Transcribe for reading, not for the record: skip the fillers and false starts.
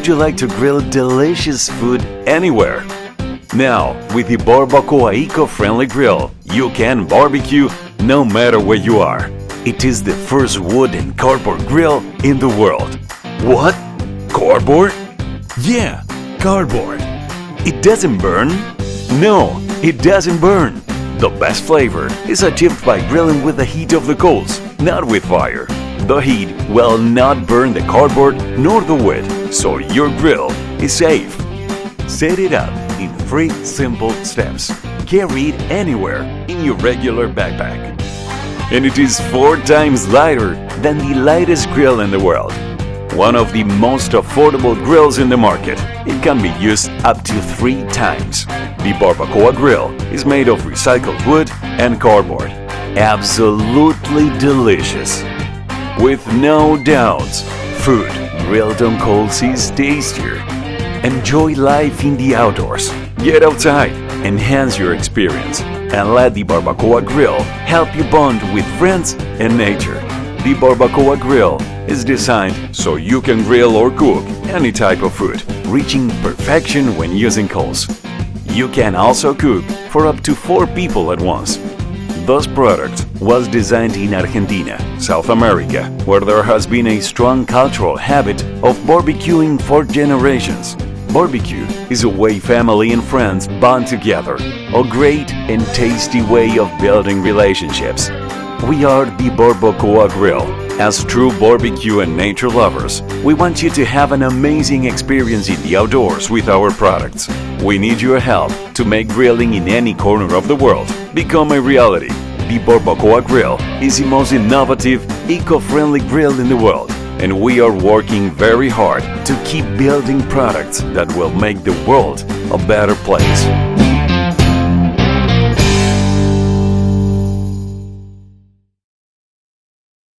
would you like to grill delicious food anywhere? Now, with the Barbacoa eco-friendly grill, you can barbecue no matter where you are. It is the first wood and cardboard grill in the world. What? Cardboard? Yeah, cardboard. It doesn't burn? No, it doesn't burn. The best flavor is achieved by grilling with the heat of the coals, not with fire. The heat will not burn the cardboard nor the wood, so your grill is safe. Set it up in 3 simple steps. Carry it anywhere in your regular backpack. And it is 4 times lighter than the lightest grill in the world. One of the most affordable grills in the market. It can be used up to 3 times. The Barbacoa grill is made of recycled wood and cardboard. Absolutely delicious. With no doubts, food grilled on coals is tastier. Enjoy life in the outdoors. Get outside, enhance your experience, and let the Barbacoa grill help you bond with friends and nature. The Barbacoa grill is designed so you can grill or cook any type of food, reaching perfection when using coals. You can also cook for up to 4 people at once. This product was designed in Argentina, South America, where there has been a strong cultural habit of barbecuing for generations. Barbecue is a way family and friends bond together, a great and tasty way of building relationships. We are the Barbacoa Grill. As true barbecue and nature lovers, we want you to have an amazing experience in the outdoors with our products. We need your help to make grilling in any corner of the world become a reality. The Barbacoa Grill is the most innovative, eco-friendly grill in the world, and we are working very hard to keep building products that will make the world a better place.